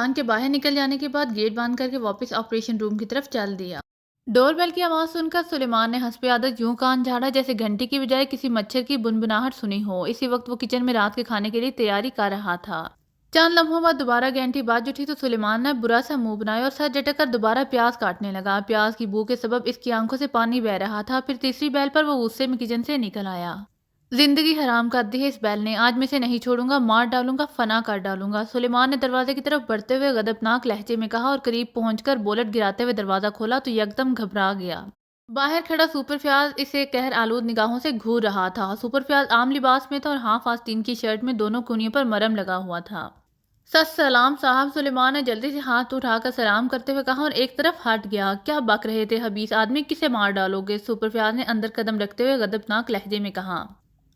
امران کے باہر نکل جانے کے بعد گیٹ بند کر کے واپس آپریشن روم کی طرف چل دیا۔ ڈور بیل کی آواز سن کر سلیمان نے حسب عادت یوں کان جھاڑا جیسے گھنٹی کی بجائے کسی مچھر کی بنبناہٹ سنی ہو۔ اسی وقت وہ کچن میں رات کے کھانے کے لیے تیاری کر رہا تھا۔ چند لمحوں بعد دوبارہ گھنٹی بج اٹھی تو سلیمان نے برا سا منہ بنایا اور سر جھٹک کر دوبارہ پیاز کاٹنے لگا۔ پیاز کی بو کے سبب اس کی آنکھوں سے پانی بہہ رہا تھا۔ پھر تیسری بیل پر وہ غصے میں کچن سے نکل آیا۔ زندگی حرام کر دی ہے اس بیل نے، آج میں سے نہیں چھوڑوں گا، مار ڈالوں گا، فنا کر ڈالوں گا، سلیمان نے دروازے کی طرف بڑھتے ہوئے غضبناک لہجے میں کہا اور قریب پہنچ کر بولٹ گراتے ہوئے دروازہ کھولا تو یکدم گھبرا گیا۔ باہر کھڑا سپر فیاض اسے قہر آلود نگاہوں سے گھور رہا تھا۔ سپر فیاض عام لباس میں تھا اور ہاف آستین کی شرٹ میں دونوں کونیوں پر مرم لگا ہوا تھا۔ سلام صاحب، سلیمان نے جلدی سے ہاتھ اٹھا کر سلام کرتے ہوئے کہا اور ایک طرف ہٹ گیا۔ کیا بک رہے تھے حبیث آدمی، کسے مار ڈالو گے؟ سپر فیاض نے اندر قدم رکھتے ہوئے غضبناک لہجے میں کہا۔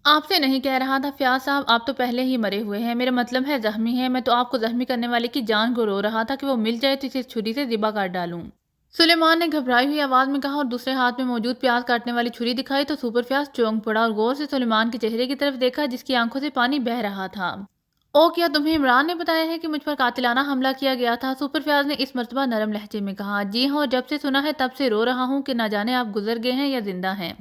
آپ سے نہیں کہہ رہا تھا فیاض صاحب، آپ تو پہلے ہی مرے ہوئے ہیں، میرا مطلب ہے زخمی ہے، میں تو آپ کو زخمی کرنے والے کی جان کو رو رہا تھا کہ وہ مل جائے تو اسے چھری سے ذبح کر ڈالوں۔ سلیمان نے گھبرائی ہوئی آواز میں کہا اور دوسرے ہاتھ میں موجود پیاز کاٹنے والی چھری دکھائی تو سپر فیاض چونک پڑا اور غور سے سلیمان کے چہرے کی طرف دیکھا جس کی آنکھوں سے پانی بہہ رہا تھا۔ او، کیا تمہیں عمران نے بتایا ہے کہ مجھ پر قاتلانہ حملہ کیا گیا تھا؟ سپر فیاض نے اس مرتبہ نرم لہجے میں کہا۔ جی ہاں، اور جب سے سنا ہے تب سے رو رہا ہوں کہ نہ جانے آپ گزر گئے ہیں یا زندہ ہیں۔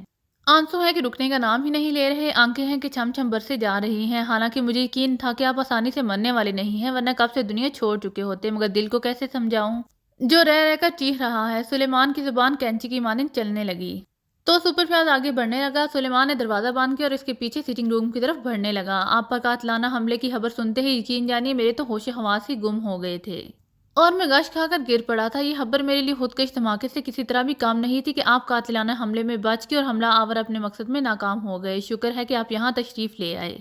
آنسو ہے کہ رکنے کا نام ہی نہیں لے رہے، آنکھیں ہیں کہ چھم چھم برسے جا رہی ہیں، حالانکہ مجھے یقین تھا کہ آپ آسانی سے مرنے والے نہیں ہیں ورنہ کب سے دنیا چھوڑ چکے ہوتے، مگر دل کو کیسے سمجھاؤں جو رہ رہ کر چیخ رہا ہے۔ سلیمان کی زبان کینچی کی مانند چلنے لگی تو سپر فیاض آگے بڑھنے لگا۔ سلیمان نے دروازہ باندھ کیا اور اس کے پیچھے سٹنگ روم کی طرف بڑھنے لگا۔ آپ پر قاتلانہ حملے کی خبر سنتے ہی یقین جانیے میرے تو ہوش حواس ہی گم ہو گئے تھے اور میں غش کھا کر گر پڑا تھا۔ یہ خبر میرے لیے خودکش دھماکے سے کسی طرح بھی کم نہیں تھی کہ آپ قاتلانہ حملے میں بچ گئے اور حملہ آور اپنے مقصد میں ناکام ہو گئے۔ شکر ہے کہ آپ یہاں تشریف لے آئے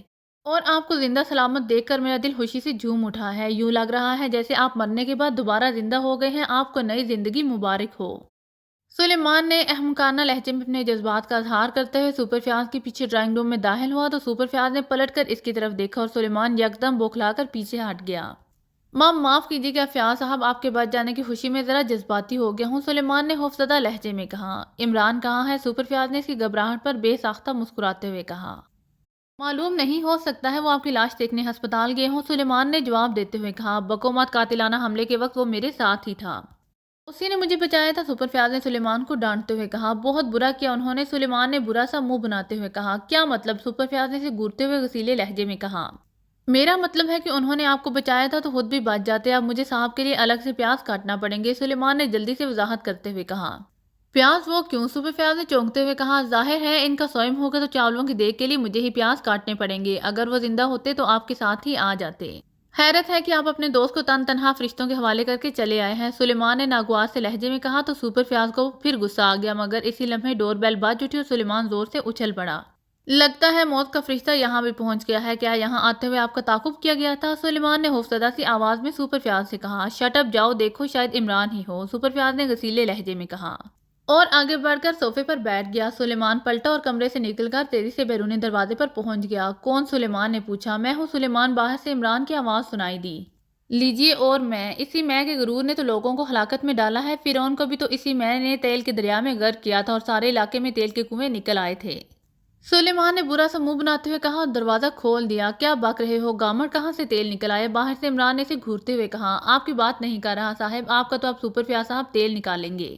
اور آپ کو زندہ سلامت دیکھ کر میرا دل خوشی سے جھوم اٹھا ہے۔ یوں لگ رہا ہے جیسے آپ مرنے کے بعد دوبارہ زندہ ہو گئے ہیں، آپ کو نئی زندگی مبارک ہو۔ سلیمان نے احمقانہ لہجے میں اپنے جذبات کا اظہار کرتے ہوئے سپر فیاض کے پیچھے ڈرائنگ روم میں داخل ہوا تو سپر فیاض نے پلٹ کر اس کی طرف دیکھا اور سلیمان یکدم بوکھلا کر پیچھے ہٹ گیا۔ معاف کیجیے گا فیاض صاحب، آپ کے بچ جانے کی خوشی میں ذرا جذباتی ہو گیا ہوں، سلیمان نے خوفزدہ لہجے میں کہا۔ عمران کہاں ہے؟ سپر فیاض نے اس کی گھبراہٹ پر بے ساختہ مسکراتے ہوئے کہا۔ معلوم نہیں، ہو سکتا ہے وہ آپ کی لاش دیکھنے ہسپتال گئے ہوں، سلیمان نے جواب دیتے ہوئے کہا۔ بکو مت، قاتلانہ حملے کے وقت وہ میرے ساتھ ہی تھا، اسی نے مجھے بچایا تھا، سپر فیاض نے سلیمان کو ڈانٹتے ہوئے کہا۔ بہت برا کیا انہوں نے، سلیمان نے برا سا منہ بناتے ہوئے کہا۔ کیا مطلب؟ سپر فیاض نے اسے گھورتے ہوئے غصیلے لہجے میں کہا۔ میرا مطلب ہے کہ انہوں نے آپ کو بچایا تھا تو خود بھی بچ جاتے، اب مجھے صاحب کے لیے الگ سے پیاز کاٹنا پڑیں گے، سلیمان نے جلدی سے وضاحت کرتے ہوئے کہا۔ پیاز وہ کیوں؟ سپر فیاض نے چونکتے ہوئے کہا۔ ظاہر ہے ان کا سوئم ہوگا تو چاولوں کی دیگ کے لیے مجھے ہی پیاز کاٹنے پڑیں گے، اگر وہ زندہ ہوتے تو آپ کے ساتھ ہی آ جاتے۔ حیرت ہے کہ آپ اپنے دوست کو تنہا فرشتوں کے حوالے کر کے چلے آئے ہیں، سلیمان نے ناگوار سے لہجے میں کہا تو سپر فیاض کو پھر غصہ آ گیا، مگر اسی لمحے ڈور بیل بج اٹھی اور سلیمان زور سے اچھل پڑا۔ لگتا ہے موت کا فرشتہ یہاں بھی پہنچ گیا ہے، کیا یہاں آتے ہوئے آپ کا تعاقب کیا گیا تھا؟ سلیمان نے خوفزدہ سی آواز میں سپر فیاض سے کہا۔ شٹ اپ، جاؤ دیکھو شاید عمران ہی ہو، سپر فیاض نے غصیلے لہجے میں کہا اور آگے بڑھ کر صوفے پر بیٹھ گیا۔ سلیمان پلٹا اور کمرے سے نکل کر تیزی سے بیرونی دروازے پر پہنچ گیا۔ کون؟ سلیمان نے پوچھا۔ میں ہوں، سلیمان باہر سے عمران کی آواز سنائی دی۔ لیجیے، اور میں؟ اسی میں کے غرور نے تو لوگوں کو ہلاکت میں ڈالا ہے، فرعون کو بھی تو اسی میں نے تیل کے دریا میں غرق کیا تھا اور سارے علاقے میں تیل کے کنویں نکل آئے تھے، سلیمان نے برا سا منہ بناتے ہوئے کہا اور دروازہ کھول دیا۔ کیا بک رہے ہو گامر، کہاں سے تیل نکل آئے؟ باہر سے عمران نے اسے گھورتے ہوئے کہا۔ آپ کی بات نہیں کر رہا صاحب، آپ کا تو اب سپر فیاض صاحب تیل نکالیں گے،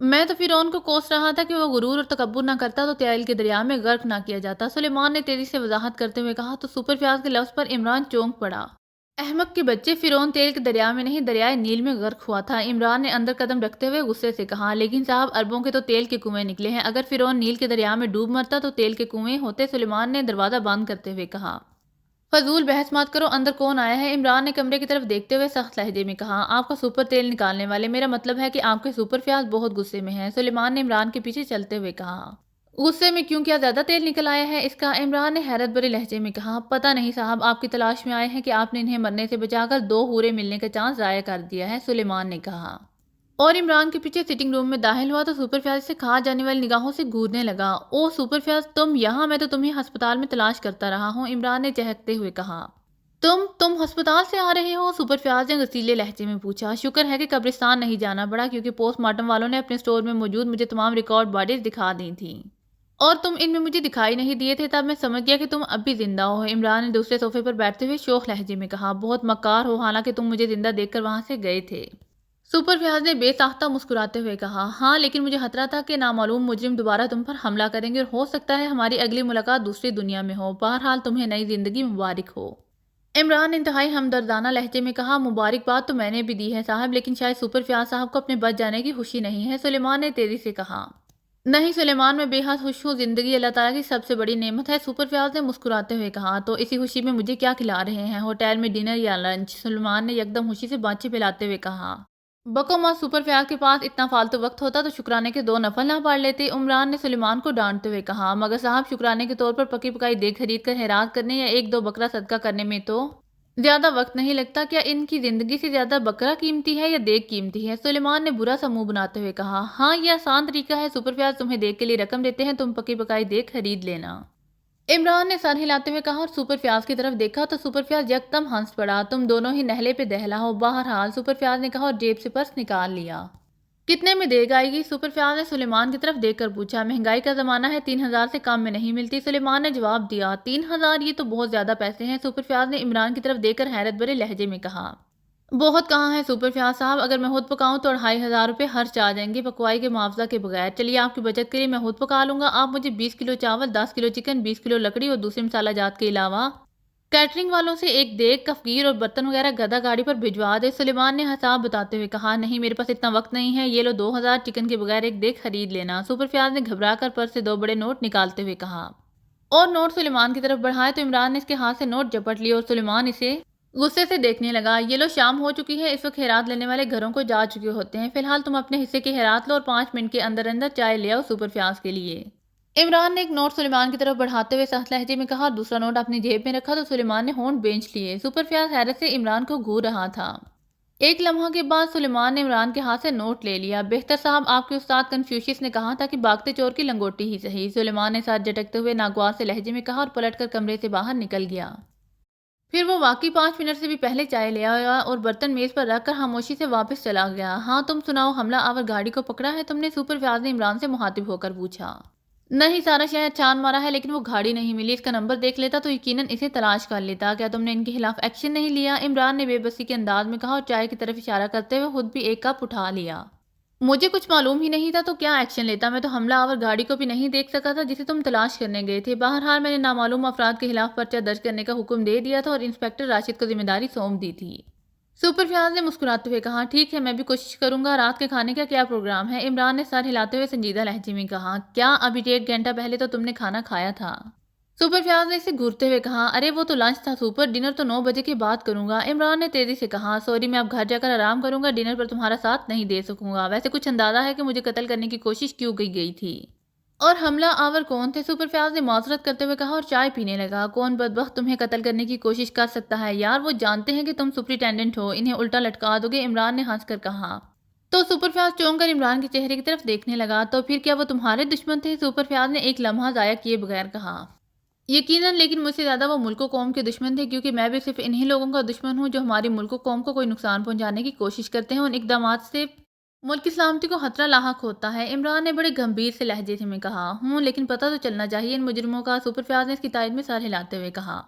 میں تو فرعون کو کوس رہا تھا کہ وہ غرور اور تکبر نہ کرتا تو تیل کے دریا میں غرق نہ کیا جاتا، سلیمان نے تیزی سے وضاحت کرتے ہوئے کہا تو سپر فیاض کے لفظ پر عمران چونک پڑا۔ احمق کے بچے، فرعون تیل کے دریا میں نہیں دریائے نیل میں غرق ہوا تھا، عمران نے اندر قدم رکھتے ہوئے غصے سے کہا۔ لیکن صاحب، اربوں کے تو تیل کے کنویں نکلے ہیں، اگر فرعون نیل کے دریا میں ڈوب مرتا تو تیل کے کنویں ہوتے، سلیمان نے دروازہ بند کرتے ہوئے کہا۔ فضول بحث مت کرو، اندر کون آیا ہے؟ عمران نے کمرے کی طرف دیکھتے ہوئے سخت لہجے میں کہا۔ آپ کا سپر تیل نکالنے والے، میرا مطلب ہے کہ آپ کے سپر فیاض بہت غصے میں ہیں، سلیمان نے عمران کے پیچھے چلتے ہوئے کہا۔ غصے میں کیوں؟ کیا زیادہ تیل نکل آیا ہے اس کا؟ عمران نے حیرت بھرے لہجے میں کہا۔ پتہ نہیں صاحب، آپ کی تلاش میں آئے ہیں کہ آپ نے انہیں مرنے سے بچا کر 2 حوریں ملنے کا چانس ضائع کر دیا ہے، سلیمان نے کہا اور عمران کے پیچھے سٹنگ روم میں داخل ہوا تو سپر فیاض سے کھا جانے والی نگاہوں سے گھورنے لگا۔ او سپر فیاض، تم یہاں؟ میں تو تمہیں ہسپتال میں تلاش کرتا رہا ہوں، عمران نے چہکتے ہوئے کہا۔ تم ہسپتال سے آ رہے ہو؟ سپر فیاض نے غصیلے لہجے میں پوچھا۔ شکر ہے کہ قبرستان نہیں جانا پڑا، کیونکہ پوسٹ مارٹم والوں نے اپنے اسٹور میں موجود مجھے تمام ریکارڈ باڈیز دکھا دی تھیں اور تم ان میں مجھے دکھائی نہیں دیے تھے، تب میں سمجھ گیا کہ تم اب بھی زندہ ہو۔ عمران نے دوسرے صوفے پر بیٹھتے ہوئے شوخ لہجے میں کہا، بہت مکار ہو، حالانکہ تم مجھے زندہ دیکھ کر وہاں سے گئے تھے۔ سپر فیاض نے بے ساختہ مسکراتے ہوئے کہا، ہاں لیکن مجھے خطرہ تھا کہ نامعلوم مجرم دوبارہ تم پر حملہ کریں گے اور ہو سکتا ہے ہماری اگلی ملاقات دوسری دنیا میں ہو۔ بہرحال تمہیں نئی زندگی مبارک ہو۔ عمران نے انتہائی ہمدردانہ لہجے میں کہا، مبارکباد تو میں نے بھی دی ہے صاحب، لیکن شاید سپر فیاض صاحب کو اپنے بچ جانے کی خوشی نہیں ہے۔ سلیمان نے تیزی سے کہا، نہیں سلیمان، میں بے حد خوش ہوں، زندگی اللہ تعالیٰ کی سب سے بڑی نعمت ہے۔ سپر فیاض نے مسکراتے ہوئے کہا، تو اسی خوشی میں مجھے کیا کھلا رہے ہیں، ہوٹل میں ڈنر یا لنچ؟ سلیمان نے یکدم خوشی سے بانچیں پھیلاتے ہوئے کہا، بقوما سپر فیاض کے پاس اتنا فالتو وقت ہوتا تو شکرانے کے 2 نفل نہ پڑھ لیتے۔ عمران نے سلیمان کو ڈانٹتے ہوئے کہا، مگر صاحب شکرانے کے طور پر پکی پکائی دیگ خرید کر خیرات کرنے یا 1-2 بکرا صدقہ کرنے میں تو زیادہ وقت نہیں لگتا، کیا ان کی زندگی سے زیادہ بکرا قیمتی ہے یا دیگ قیمتی ہے؟ سلیمان نے برا سا منہ بناتے ہوئے کہا، ہاں یہ آسان طریقہ ہے، سپر فیاض تمہیں دیگ کے لیے رقم دیتے ہیں، تم پکی پکائی دیگ خرید لینا۔ عمران نے سر ہلاتے ہوئے کہا اور سپر فیاض کی طرف دیکھا تو سپر فیاض یکدم ہنس پڑا، تم دونوں ہی نہلے پہ دہلا ہو۔ بہرحال سپر فیاض نے کہا اور جیب سے پرس نکال لیا۔ کتنے میں دیگ آئے گی؟ سپر فیاض نے سلیمان کی طرف دیکھ کر پوچھا۔ مہنگائی کا زمانہ ہے، 3000 سے کم میں نہیں ملتی، سلیمان نے جواب دیا۔ 3000؟ یہ تو بہت زیادہ پیسے ہیں، سپر فیاض نے عمران کی طرف دیکھ کر حیرت بھرے لہجے میں کہا۔ بہت کہاں ہے سپر فیاض صاحب، اگر میں خود پکاؤں تو 2500 روپے خرچ آ جائیں گے پکوائی کے معاوضہ کے بغیر۔ چلیے آپ کی بچت کے لیے میں خود پکا لوں گا، آپ مجھے 20 کلو چاول، 10 کلو چکن، 20 کلو لکڑی اور دوسرے مسالہ جات کے علاوہ کیٹرنگ والوں سے ایک دیگ، کفگیر اور برتن وغیرہ گدا گاڑی پر بھجوا دے۔ سلیمان نے حساب بتاتے ہوئے کہا، نہیں میرے پاس اتنا وقت نہیں ہے، یہ لو 2000 چکن کے بغیر ایک دیگ خرید لینا۔ سپر فیاض نے گھبرا کر پرس سے 2 بڑے نوٹ نکالتے ہوئے کہا اور نوٹ سلیمان کی طرف بڑھائے تو عمران نے اس کے ہاتھ سے نوٹ جپٹ لیے اور سلیمان اسے غصے سے دیکھنے لگا۔ یہ لو شام ہو چکی ہے، اس وقت خیرات لینے والے گھروں کو جا چکے ہوتے ہیں، فی الحال تم اپنے حصے کی خیرات لو اور 5 منٹ کے اندر اندر چائے لے آؤ سپر فیاض کے لیے۔ عمران نے ایک نوٹ سلیمان کی طرف بڑھاتے ہوئے سخت لہجے میں کہا اور دوسرا نوٹ اپنی جیب میں رکھا تو سلیمان نے ہونٹ بینچ لیے۔ سپر فیاض حیرت سے عمران کو گھور رہا تھا۔ ایک لمحہ کے بعد سلیمان نے عمران کے ہاتھ سے نوٹ لے لیا۔ بہتر صاحب، آپ کے استاد کنفیوشیس نے کہا تھا کہ بھاگتے چور کی لنگوٹی ہی صحیح، سلیمان نے سر جھٹکتے ہوئے ناگوار سے لہجے میں کہا اور پلٹ کر کمرے سے باہر نکل گیا۔ پھر وہ واقعی 5 منٹ سے بھی پہلے چائے لے آیا اور برتن میز پر رکھ کر خاموشی سے واپس چلا گیا۔ ہاں تم سناؤ، حملہ آور گاڑی کو پکڑا ہے تم نے؟ سپر فیاض نے عمران سے مخاطب ہو کر پوچھا۔ نہیں، سارا شہر چھان مارا ہے لیکن وہ گاڑی نہیں ملی، اس کا نمبر دیکھ لیتا تو یقیناً اسے تلاش کر لیتا۔ کیا تم نے ان کے خلاف ایکشن نہیں لیا؟ عمران نے بے بسی کے انداز میں کہا اور چائے کی طرف اشارہ کرتے ہوئے خود بھی ایک کپ اٹھا لیا۔ مجھے کچھ معلوم ہی نہیں تھا تو کیا ایکشن لیتا، میں تو حملہ آور گاڑی کو بھی نہیں دیکھ سکا تھا جسے تم تلاش کرنے گئے تھے۔ بہرحال میں نے نامعلوم افراد کے خلاف پرچہ درج کرنے کا حکم دے دیا تھا اور انسپکٹر راشد کو ذمہ داری سونپ دی تھی۔ سپر فیاض نے مسکراتے ہوئے کہا، ٹھیک ہے میں بھی کوشش کروں گا۔ رات کے کھانے کا کیا پروگرام ہے؟ عمران نے سر ہلاتے ہوئے سنجیدہ لہجے میں کہا، کیا ابھی 1.5 گھنٹہ پہلے تو تم نے کھانا کھایا تھا؟ سپر فیاض نے اسے گھورتے ہوئے کہا، ارے وہ تو لنچ تھا سپر، ڈنر تو 9 بجے کے بعد کروں گا۔ عمران نے تیزی سے کہا، سوری میں اب گھر جا کر آرام کروں گا، ڈنر پر تمہارا ساتھ نہیں دے سکوں گا۔ ویسے کچھ اندازہ ہے کہ مجھے قتل کرنے کی کوشش کیوں کی گئی تھی اور حملہ آور کون تھے؟ سپر فیاض نے معذرت کرتے ہوئے کہا اور چائے پینے لگا۔ کون بدبخت تمہیں قتل کرنے کی کوشش کر سکتا ہے یار، وہ جانتے ہیں کہ تم سپرنٹینڈنٹ ہو، انہیں الٹا لٹکا دو گے۔ عمران نے ہنس کر کہا تو سپر فیاض چونک کر عمران کے چہرے کی طرف دیکھنے لگا، تو پھر کیا وہ تمہارے دشمن تھے؟ سپر فیاض نے ایک لمحہ ضائع کیے بغیر کہا، یقیناً، لیکن مجھ سے زیادہ وہ ملک و قوم کے دشمن تھے، کیونکہ میں بھی صرف انہی لوگوں کا دشمن ہوں جو ہماری ملک و قوم کو کوئی نقصان پہنچانے کی کوشش کرتے ہیں، ان اقدامات سے ملک کی سلامتی کو خطرہ لاحق ہوتا ہے۔ عمران نے بڑے گمبھیر سے لہجے میں کہا، لیکن پتہ تو چلنا چاہیے ان مجرموں کا۔ سپر فیاض نے اس کی تائید میں سر ہلاتے ہوئے کہا،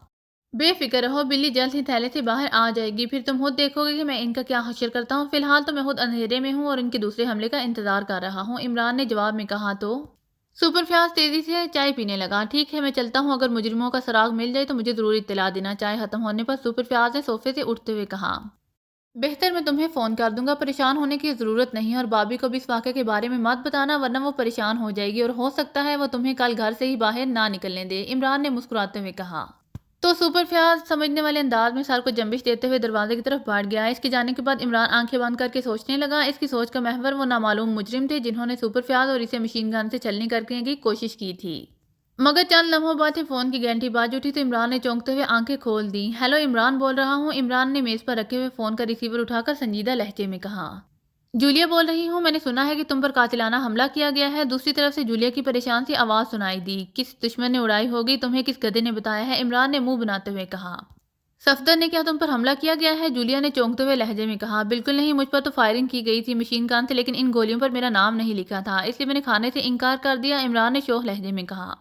بے فکر رہو، بلی جلد ہی تھیلے سے باہر آ جائے گی، پھر تم خود دیکھو گے کہ میں ان کا کیا حشر کرتا ہوں۔ فی الحال تو میں خود اندھیرے میں ہوں اور ان کے دوسرے حملے کا انتظار کر رہا ہوں۔ عمران نے جواب میں کہا تو سپر فیاض تیزی سے چائے پینے لگا، ٹھیک ہے میں چلتا ہوں، اگر مجرموں کا سراغ مل جائے تو مجھے ضرور اطلاع دینا۔ چائے ختم ہونے پر سپر فیاض نے صوفے سے اٹھتے ہوئے کہا، بہتر میں تمہیں فون کر دوں گا، پریشان ہونے کی ضرورت نہیں، اور بابی کو بھی اس واقعے کے بارے میں مت بتانا ورنہ وہ پریشان ہو جائے گی اور ہو سکتا ہے وہ تمہیں کل گھر سے ہی باہر نہ نکلنے دے۔ عمران نے مسکراتے ہوئے کہا تو سپر فیاض سمجھنے والے انداز میں سر کو جنبش دیتے ہوئے دروازے کی طرف بڑھ گیا۔ اس کے جانے کے بعد عمران آنکھیں بند کر کے سوچنے لگا۔ اس کی سوچ کا محور وہ نامعلوم مجرم تھے جنہوں نے سپر فیاض اور اسے مشین گن سے چھلنی کرنے کی کوشش کی تھی۔ مگر چند لمحوں بعد ہی فون کی گھنٹی باز اٹھی تو عمران نے چونکتے ہوئے آنکھیں کھول دیں۔ ہیلو، عمران بول رہا ہوں۔ عمران نے میز پر رکھے ہوئے فون کا ریسیور اٹھا کر سنجیدہ لہجے میں کہا، جولیا بول رہی ہوں، میں نے سنا ہے کہ تم پر قاتلانہ حملہ کیا گیا ہے۔ دوسری طرف سے جولیا کی پریشان سی آواز سنائی دی، کس دشمن نے اڑائی ہوگی، تمہیں کس گدھے نے بتایا ہے؟ عمران نے منہ بناتے ہوئے کہا، صفدر نے کیا تم پر حملہ کیا گیا ہے؟ جولیا نے چونکتے ہوئے لہجے میں کہا۔ بالکل نہیں، مجھ پر تو فائرنگ کی گئی تھی مشین گن سے، لیکن ان گولیوں پر میرا نام نہیں لکھا تھا، اس لیے میں نے کھانے سے انکار کر دیا، عمران نے شوخ لہجے میں کہا۔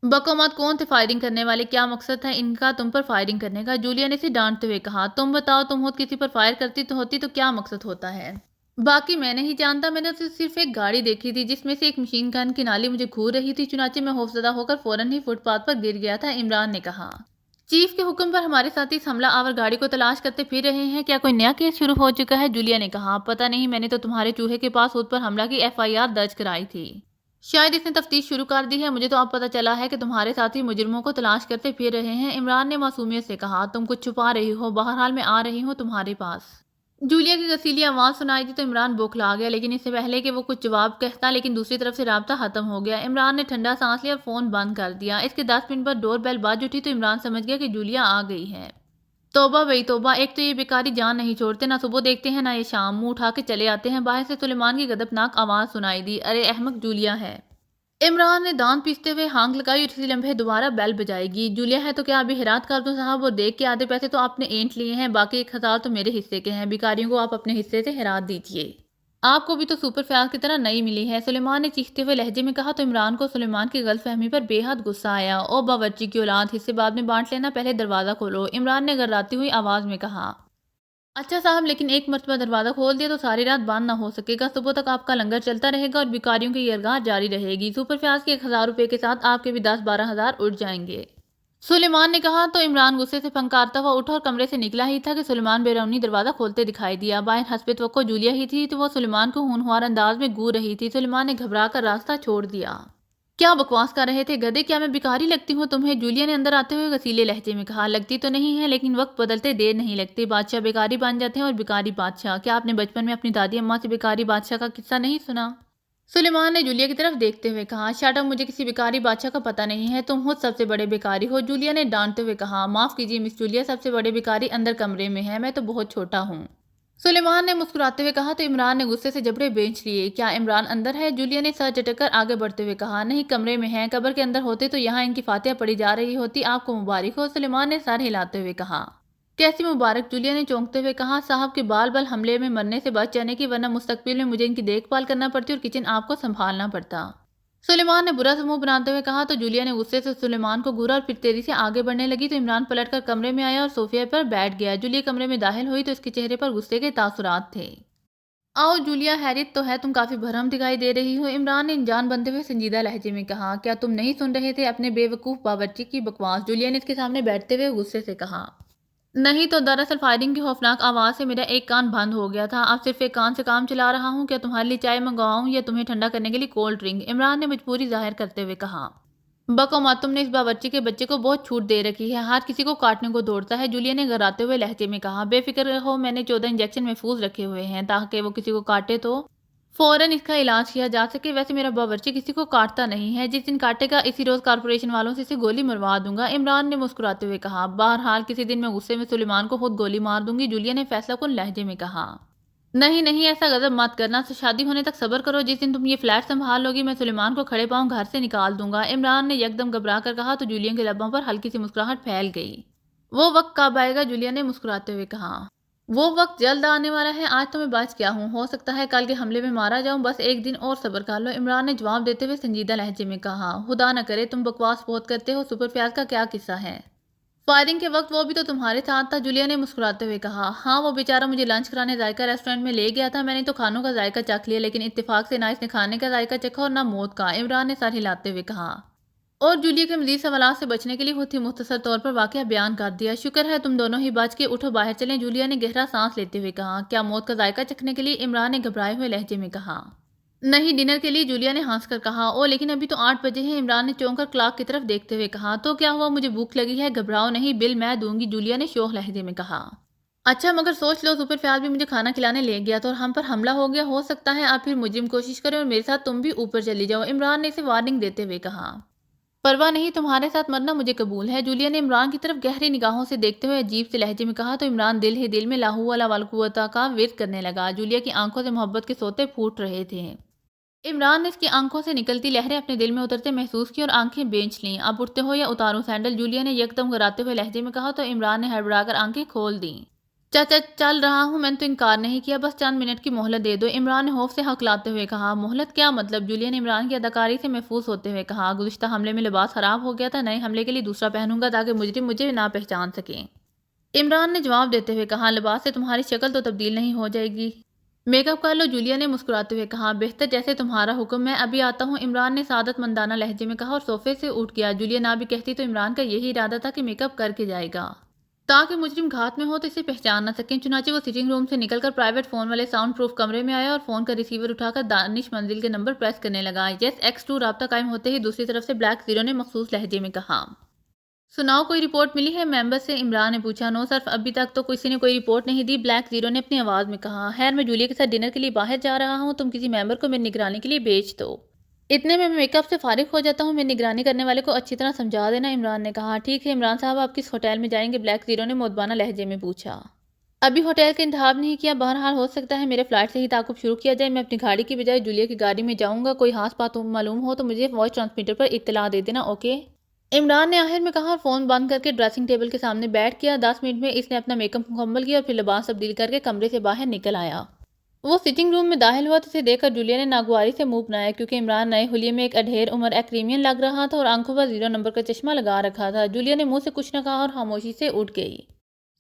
بکو مت، کون تھے فائرنگ کرنے والے؟ کیا مقصد تھا ان کا تم پر فائرنگ کرنے کا؟ جولیا نے اسے ڈانٹتے ہوئے کہا۔ تم بتاؤ، تم خود کسی پر فائر کرتی تو ہوتی تو کیا مقصد ہوتا ہے؟ باقی میں نہیں جانتا، میں نے صرف ایک گاڑی دیکھی تھی جس میں سے ایک مشین گن کی نالی مجھے گھور رہی تھی، چنانچہ میں خوفزدہ ہو کر فوراً ہی فٹ پاتھ پر گر گیا تھا، عمران نے کہا۔ چیف کے حکم پر ہمارے ساتھی اس حملہ آور گاڑی کو تلاش کرتے پھر رہے ہیں، کیا کوئی نیا کیس شروع ہو چکا ہے؟ جولیا نے کہا۔ پتہ نہیں، میں نے تو تمہارے چوہے کے پاس خود پر حملہ کی FIR درج کرائی تھی، شاید اس نے تفتیش شروع کر دی ہے، مجھے تو اب پتہ چلا ہے کہ تمہارے ساتھی مجرموں کو تلاش کرتے پھر رہے ہیں، عمران نے معصومیت سے کہا۔ تم کچھ چھپا رہی ہو، بہرحال میں آ رہی ہوں تمہارے پاس۔ جولیا کی غسیلی آواز سنائی دی تو عمران بوکھلا گیا، لیکن اس سے پہلے کہ وہ کچھ جواب کہتا، لیکن دوسری طرف سے رابطہ ختم ہو گیا۔ عمران نے ٹھنڈا سانس لیا اور فون بند کر دیا۔ اس کے 10 منٹ بعد ڈور بیل بج اٹھی تو عمران سمجھ گیا کہ جولیا آ گئی ہے۔ توبہ بھئی توبہ، ایک تو یہ بیکاری جان نہیں چھوڑتے، نہ صبح دیکھتے ہیں نہ یہ شام، منہ اٹھا کے چلے آتے ہیں۔ باہر سے سلیمان کی غضبناک آواز سنائی دی۔ ارے احمق، جولیا ہے۔ عمران نے دانت پیستے ہوئے ہانک لگائی اور اسی لمحے دوبارہ بیل بجائے گی۔ جولیا ہے تو کیا ابھی ہرات کر دوں صاحب؟ اور دیکھ کے آدھے پیسے تو آپ نے اینٹ لیے ہیں، باقی 1000 تو میرے حصے کے ہیں، بیکاریوں کو آپ اپنے حصے سے ہرات دیجیے، آپ کو بھی تو سپر فیاض کی طرح نئی ملی ہے، سلیمان نے چیختے ہوئے لہجے میں کہا تو عمران کو سلیمان کی غلط فہمی پر بے حد غصہ آیا۔ او باورچی کی اولاد، حصے بعد میں بانٹ لینا، پہلے دروازہ کھولو، عمران نے گھراتی ہوئی آواز میں کہا۔ اچھا صاحب، لیکن ایک مرتبہ دروازہ کھول دیا تو ساری رات بند نہ ہو سکے گا، صبح تک آپ کا لنگر چلتا رہے گا اور بیکاریوں کی یرغمال جاری رہے گی، سپر فیاض کے 1000 روپے کے ساتھ آپ کے بھی 10-12 ہزار اٹھ جائیں گے، سلیمان نے کہا تو عمران غصے سے پھنکارتا ہوا اٹھا اور کمرے سے نکلا ہی تھا کہ سلیمان بیرونی دروازہ کھولتے دکھائی دیا۔ باہر حسب توقع جولیا ہی تھی تو وہ سلیمان کو ہونہار انداز میں گور رہی تھی۔ سلیمان نے گھبرا کر راستہ چھوڑ دیا۔ کیا بکواس کر رہے تھے گدھے؟ کیا میں بیکاری لگتی ہوں تمہیں؟ جولیا نے اندر آتے ہوئے غسیلے لہجے میں کہا۔ لگتی تو نہیں ہے، لیکن وقت بدلتے دیر نہیں لگتی، بادشاہ بیکاری بن جاتے ہیں اور بیکاری بادشاہ۔ کیا آپ نے بچپن میں اپنی دادی اماں سے بیکاری بادشاہ کا قصہ نہیں سنا؟ سلیمان نے جولیا کی طرف دیکھتے ہوئے کہا۔ شٹ اپ، مجھے کسی بیکاری بادشاہ کا پتہ نہیں ہے، تم خود سب سے بڑے بیکاری ہو، جولیا نے ڈانٹتے ہوئے کہا۔ معاف کیجیے مس جولیا، سب سے بڑے بیکاری اندر کمرے میں ہے، میں تو بہت چھوٹا ہوں، سلیمان نے مسکراتے ہوئے کہا تو عمران نے غصے سے جبڑے بینچ لیے۔ کیا عمران اندر ہے؟ جولیا نے سر جھٹک کر آگے بڑھتے ہوئے کہا۔ نہیں، کمرے میں ہیں، قبر کے اندر ہوتے تو یہاں ان کی فاتحہ پڑھی جا رہی ہوتی، آپ کو مبارک ہو، سلیمان نے سر ہلاتے ہوئے کہا۔ کیسی مبارک؟ جولیا نے چونکتے ہوئے کہا۔ صاحب کے بال بال حملے میں مرنے سے بچ جانے کی، ورنہ مستقبل میں مجھے ان کی دیکھ بھال کرنا پڑتی اور کچن آپ کو سنبھالنا پڑتا، سلیمان نے برا سا منہ بناتے ہوئے کہا تو جولیا نے غصے سے سلیمان کو گھورا اور پھر تیزی سے آگے بڑھنے لگی تو عمران پلٹ کر کمرے میں آیا اور صوفے پر بیٹھ گیا۔ جولیا کمرے میں داخل ہوئی تو اس کے چہرے پر غصے کے تاثرات تھے۔ آؤ جولیا، خیریت تو ہے؟ تم کافی بھرم دکھائی دے رہی ہو، عمران نے انجان بنتے ہوئے سنجیدہ لہجے میں کہا۔ کیا تم نہیں سن رہے تھے اپنے بے وقوف باورچی کی بکواس؟ جولیا نے اس کے سامنے بیٹھتے ہوئے غصے سے کہا۔ نہیں تو، دراصل فائرنگ کی خوفناک آواز سے میرا ایک کان بند ہو گیا تھا، اب صرف ایک کان سے کام چلا رہا ہوں، کیا تمہارے لیے چائے منگواؤں یا تمہیں ٹھنڈا کرنے کے لیے کولڈ ڈرنک؟ عمران نے مجبوری ظاہر کرتے ہوئے کہا۔ بکو مت، تم نے اس باورچی کے بچے کو بہت چھوٹ دے رکھی ہے، ہر کسی کو کاٹنے کو دوڑتا ہے، جولیا نے گھراتے ہوئے لہجے میں کہا۔ بے فکر رہو، میں نے 14 انجیکشن محفوظ رکھے ہوئے ہیں تاکہ وہ کسی کو کاٹے تو فوراً اس کا علاج کیا جا سکے، ویسے میرا باورچی کسی کو کاٹتا نہیں ہے، جس دن کاٹے گا اسی روز کارپوریشن والوں سے اسے گولی مروا دوں گا، عمران نے مسکراتے ہوئے کہا۔ بہرحال کسی دن میں غصے میں سلیمان کو خود گولی مار دوں گی، جولیا نے فیصلہ کن لہجے میں کہا۔ نہیں نہیں، ایسا غضب مت کرنا، شادی ہونے تک صبر کرو، جس دن تم یہ فلیٹ سنبھال لوگی میں سلیمان کو کھڑے پاؤں گھر سے نکال دوں گا، عمران نے یکدم گھبرا کر کہا تو جولیا کے لبوں پر ہلکی سی مسکراہٹ پھیل گئی۔ وہ وقت کب آئے گا؟ جولیا نے مسکراتے ہوئے کہا۔ وہ وقت جلد آنے والا ہے، آج تو میں بچ گیا ہوں، ہو سکتا ہے کل کے حملے میں مارا جاؤں، بس ایک دن اور صبر کر لو، عمران نے جواب دیتے ہوئے سنجیدہ لہجے میں کہا۔ خدا نہ کرے، تم بکواس بہت کرتے ہو، سپر فیاض کا کیا قصہ ہے؟ فائرنگ کے وقت وہ بھی تو تمہارے ساتھ تھا، جولیا نے مسکراتے ہوئے کہا۔ ہاں، وہ بیچارہ مجھے لنچ کرانے ذائقہ ریسٹورنٹ میں لے گیا تھا، میں نے تو کھانوں کا ذائقہ چکھ لیا، لیکن اتفاق سے نہ اس نے کھانے کا ذائقہ چکھا اور نہ موت کا، عمران نے سر ہلاتے ہوئے کہا۔ اور جولیا کے مزید سوالات سے بچنے کے لیے خود ہی مختصر طور پر واقعہ بیان کر دیا۔ شکر ہے تم دونوں ہی بچ کے، اٹھو باہر چلیں، جولیا نے گہرا سانس لیتے ہوئے کہا۔ کیا موت کا ذائقہ چکھنے کے لیے؟ عمران نے گھبرائے ہوئے لہجے میں کہا۔ نہیں، ڈنر کے لیے، جولیا نے ہنس کر کہا۔ او لیکن ابھی تو 8 بجے ہیں، عمران نے چونک کر کلاک کی طرف دیکھتے ہوئے کہا۔ تو کیا ہوا، مجھے بھوک لگی ہے، گھبراؤ نہیں، بل میں دوں گی، جولیا نے شوخ لہجے میں کہا۔ اچھا مگر سوچ لو، سپر فیاض بھی مجھے کھانا کھلانے لے گیا تو اور ہم پر حملہ ہو گیا، ہو سکتا ہے آپ پھر مجرم کوشش کریں اور میرے ساتھ تم بھی اوپر چلی جاؤ، عمران نے اسے وارننگ دیتے ہوئے کہا۔ پرواہ نہیں، تمہارے ساتھ مرنا مجھے قبول ہے، جولیا نے عمران کی طرف گہری نگاہوں سے دیکھتے ہوئے عجیب سے لہجے میں کہا تو عمران دل ہی دل میں لا حول ولا قوت کا ورد کرنے لگا، جولیا کی آنکھوں سے محبت کے سوتے پھوٹ رہے تھے۔ عمران نے اس کی آنکھوں سے نکلتی لہریں اپنے دل میں اترتے محسوس کی اور آنکھیں بینچ لیں۔ اب اٹھتے ہو یا اتاروں سینڈل، جولیا نے یکدم گراتے ہوئے لہجے میں کہا تو عمران نے ہڑبڑا کر آنکھیں کھول دیں۔ چچا چل رہا ہوں، میں نے تو انکار نہیں کیا، بس چند منٹ کی مہلت دے دو، عمران نے خوف سے ہکلاتے ہوئے کہا۔ مہلت کیا مطلب؟ جولیا نے عمران کی اداکاری سے محظوظ ہوتے ہوئے کہا۔ گزشتہ حملے میں لباس خراب ہو گیا تھا، نئے حملے کے لیے دوسرا پہنوں گا تاکہ مجرم مجھے نہ پہچان سکیں۔ عمران نے جواب دیتے ہوئے کہا۔ لباس سے تمہاری شکل تو تبدیل نہیں ہو جائے گی، میک اپ کر لو، جولیا نے مسکراتے ہوئے کہا۔ بہتر، جیسے تمہارا حکم، میں ابھی آتا ہوں، عمران نے سعادت مندانہ لہجے میں کہا اور صوفے سے اٹھ گیا۔ جولیا نہ بھی کہتی تو عمران کا یہی ارادہ تھا کہ میک اپ کر کے جائے گا تاکہ مجرم گھات میں ہو تو اسے پہچان نہ سکیں۔ چنانچہ وہ سٹنگ روم سے نکل کر پرائیویٹ فون والے ساؤنڈ پروف کمرے میں آیا اور فون کا ریسیور اٹھا کر دانش منزل کے نمبر پریس کرنے لگا۔ یس X2 رابطہ قائم ہوتے ہی دوسری طرف سے بلیک زیرو نے مخصوص لہجے میں کہا۔ سناؤ، کوئی رپورٹ ملی ہے ممبر سے؟ عمران نے پوچھا۔ نو سر، ابھی تک تو کسی نے کوئی رپورٹ نہیں دی، بلیک زیرو نے اپنی آواز میں کہا۔ خیر، میں جولیا کے ساتھ ڈنر کے لیے باہر جا رہا ہوں، تم کسی ممبر کو میری نگرانی کے لیے بھیج دو، اتنے میں میک اپ سے فارغ ہو جاتا ہوں، میری نگرانی کرنے والے کو اچھی طرح سمجھا دینا، عمران نے کہا۔ ٹھیک ہے عمران صاحب، آپ کس ہوٹل میں جائیں گے؟ بلیک زیرو نے مؤدبانہ لہجے میں پوچھا۔ ابھی ہوٹل کا انتخاب نہیں کیا، بہرحال ہو سکتا ہے میرے فلائٹ سے ہی تعاقب شروع کیا جائے، میں اپنی گاڑی کی بجائے جولیا کی گاڑی میں جاؤں گا، کوئی خاص بات معلوم ہو تو مجھے وائس ٹرانسمیٹر پر اطلاع دے دینا، اوکے؟ عمران نے آخر میں کہا اور فون بند کر کے ڈریسنگ ٹیبل کے سامنے بیٹھ گیا۔ 10 منٹ میں اس نے اپنا میک اپ مکمل کیا اور پھر لباس تبدیل کر کے کمرے سے باہر نکل آیا۔ وہ سٹنگ روم میں داخل ہوا تو اسے دیکھ کر جولیا نے ناگواری سے منہ بنایا، کیونکہ عمران نئے حلیے میں ایک اڈھیر عمر ایکریمین لگ رہا تھا اور آنکھوں پر 0 نمبر کا چشمہ لگا رکھا تھا۔ جولیا نے منہ سے کچھ نہ کہا اور خاموشی سے اٹھ گئی۔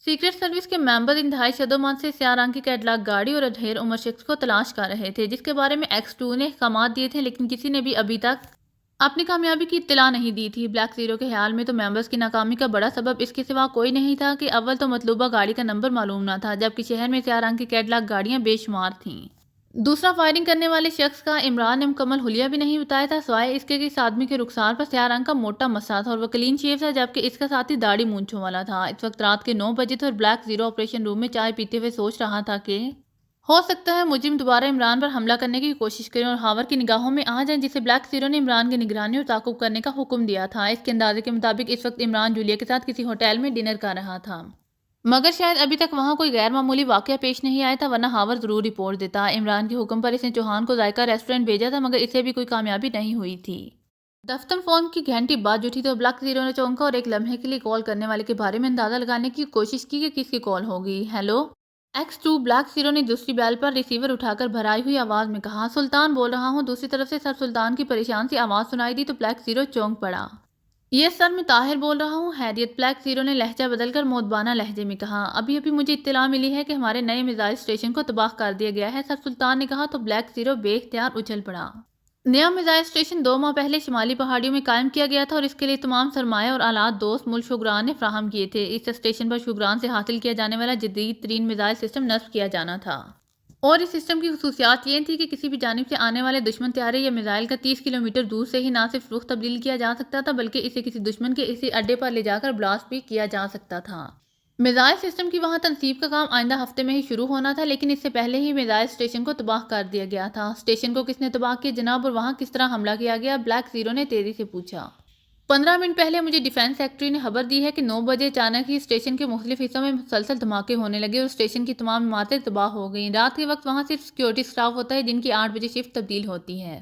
سیکرٹ سروس کے ممبر انتہائی شدومان سے سیاہ رنگ کی کیڈلاک گاڑی اور اڈھیر عمر شخص کو تلاش کر رہے تھے، جس کے بارے میں X2 نے احکامات دیے تھے، لیکن کسی نے بھی ابھی تک اپنی کامیابی کی اطلاع نہیں دی تھی۔ بلیک زیرو کے خیال میں تو ممبرز کی ناکامی کا بڑا سبب اس کے سوا کوئی نہیں تھا کہ اول تو مطلوبہ گاڑی کا نمبر معلوم نہ تھا، جبکہ شہر میں سیاہ رنگ کی کیڈلاک گاڑیاں بے شمار تھیں۔ دوسرا، فائرنگ کرنے والے شخص کا عمران نے مکمل حلیہ بھی نہیں بتایا تھا، سوائے اس کے کہ اس آدمی کے رخسار پر سیاہ رنگ کا موٹا مسا تھا اور وہ کلین شیو تھا، جبکہ اس کا ساتھی داڑھی مونچھوں والا تھا۔ اس وقت رات کے 9 بجے تھے اور بلیک زیرو آپریشن روم میں چائے پیتے ہوئے سوچ رہا تھا کہ ہو سکتا ہے مجرم دوبارہ عمران پر حملہ کرنے کی کوشش کریں اور ہاور کی نگاہوں میں آ جائیں، جسے بلیک زیرو نے عمران کی نگرانی اور تعاقب کرنے کا حکم دیا تھا۔ اس کے اندازے کے مطابق اس وقت عمران جولیا کے ساتھ کسی ہوٹل میں ڈنر کر رہا تھا، مگر شاید ابھی تک وہاں کوئی غیر معمولی واقعہ پیش نہیں آیا تھا، ورنہ ہاور ضرور رپورٹ دیتا۔ عمران کے حکم پر اس نے چوہان کو ذائقہ ریسٹورنٹ بھیجا تھا، مگر اسے بھی کوئی کامیابی نہیں ہوئی تھی۔ دفتر فون کی گھنٹی بج اٹھی تو بلیک زیرو نے چونکا اور ایک لمحے کے لیے کال کرنے والے کے بارے میں اندازہ لگانے کی کوشش کی کہ کس کی کال ہوگی۔ ہیلو X2، بلیک زیرو نے دوسری بیل پر ریسیور اٹھا کر بھرائی ہوئی آواز میں کہا۔ سلطان بول رہا ہوں، دوسری طرف سے سر سلطان کی پریشان سی آواز سنائی دی تو بلیک زیرو چونک پڑا۔ یس سر، میں طاہر بول رہا ہوں، خیریت؟ بلیک زیرو نے لہجہ بدل کر مؤدبانہ لہجے میں کہا۔ ابھی مجھے اطلاع ملی ہے کہ ہمارے نئے میزائل اسٹیشن کو تباہ کر دیا گیا ہے، سر سلطان نے کہا تو بلیک زیرو بے اختیار اچھل پڑا۔ نیا میزائل اسٹیشن 2 ماہ پہلے شمالی پہاڑیوں میں قائم کیا گیا تھا اور اس کے لیے تمام سرمایہ اور آلات دوست ملک شوگران نے فراہم کیے تھے۔ اس اسٹیشن پر شوگران سے حاصل کیا جانے والا جدید ترین میزائل سسٹم نصب کیا جانا تھا، اور اس سسٹم کی خصوصیات یہ تھی کہ کسی بھی جانب سے آنے والے دشمن طیارے یا میزائل کا 30 کلومیٹر دور سے ہی نہ صرف رخ تبدیل کیا جا سکتا تھا، بلکہ اسے کسی دشمن کے اسی اڈے پر لے جا کر بلاسٹ بھی کیا جا سکتا تھا۔ میزائل سسٹم کی وہاں تنصیب کا کام آئندہ ہفتے میں ہی شروع ہونا تھا، لیکن اس سے پہلے ہی میزائل اسٹیشن کو تباہ کر دیا گیا تھا۔ اسٹیشن کو کس نے تباہ کیا جناب، اور وہاں کس طرح حملہ کیا گیا؟ بلیک زیرو نے تیزی سے پوچھا۔ 15 منٹ پہلے مجھے ڈیفنس سیکرٹری نے خبر دی ہے کہ 9 بجے اچانک ہی اسٹیشن کے مختلف حصوں میں مسلسل دھماکے ہونے لگے اور اسٹیشن کی تمام عمارتیں تباہ ہو گئیں۔ رات کے وقت وہاں صرف سیکیورٹی سٹاف ہوتا ہے، جن کی 8 بجے شفٹ تبدیل ہوتی ہے۔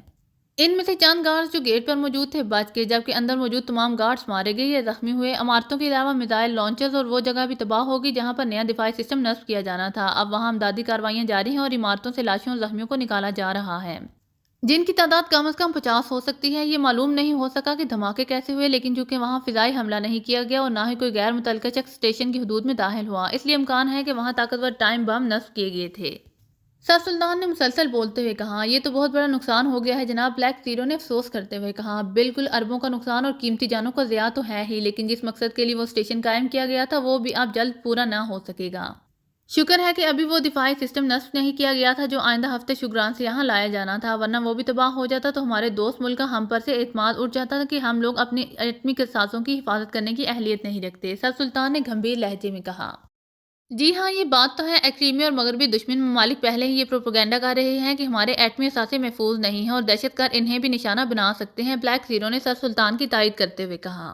ان میں سے چند گارڈز جو گیٹ پر موجود تھے بچ گئے، جبکہ اندر موجود تمام گارڈز مارے گئے یا زخمی ہوئے۔ عمارتوں کے علاوہ میزائل لانچرز اور وہ جگہ بھی تباہ ہو گئی جہاں پر نیا دفاعی سسٹم نصب کیا جانا تھا۔ اب وہاں امدادی کارروائیاں جاری ہیں اور عمارتوں سے لاشوں اور زخمیوں کو نکالا جا رہا ہے، جن کی تعداد کم از کم 50 ہو سکتی ہے۔ یہ معلوم نہیں ہو سکا کہ دھماکے کیسے ہوئے، لیکن چونکہ وہاں فضائی حملہ نہیں کیا گیا اور نہ ہی کوئی غیر متعلقہ شخص اسٹیشن کی حدود میں داخل ہوا، اس لیے امکان ہے کہ وہاں طاقتور ٹائم بم نصب کیے گئے تھے، سر سلطان نے مسلسل بولتے ہوئے کہا۔ یہ تو بہت بڑا نقصان ہو گیا ہے جناب، بلیک زیرو نے افسوس کرتے ہوئے کہا۔ بالکل، اربوں کا نقصان اور قیمتی جانوں کا ضیاع تو ہے ہی، لیکن جس مقصد کے لیے وہ اسٹیشن قائم کیا گیا تھا وہ بھی اب جلد پورا نہ ہو سکے گا۔ شکر ہے کہ ابھی وہ دفاعی سسٹم نصب نہیں کیا گیا تھا جو آئندہ ہفتے شوگران سے یہاں لایا جانا تھا، ورنہ وہ بھی تباہ ہو جاتا تو ہمارے دوست ملک کا ہم پر سے اعتماد اٹھ جاتا کہ ہم لوگ اپنی ایٹمی سازوں کی حفاظت کرنے کی اہلیت نہیں رکھتے، سر سلطان نے گھمبیر لہجے میں کہا۔ جی ہاں، یہ بات تو ہے، ایکریمی اور مغربی دشمن ممالک پہلے ہی یہ پروپیگنڈا کر رہے ہیں کہ ہمارے ایٹمی اثاثے محفوظ نہیں ہیں اور دہشت گرد انہیں بھی نشانہ بنا سکتے ہیں، بلیک زیرو نے سر سلطان کی تائید کرتے ہوئے کہا۔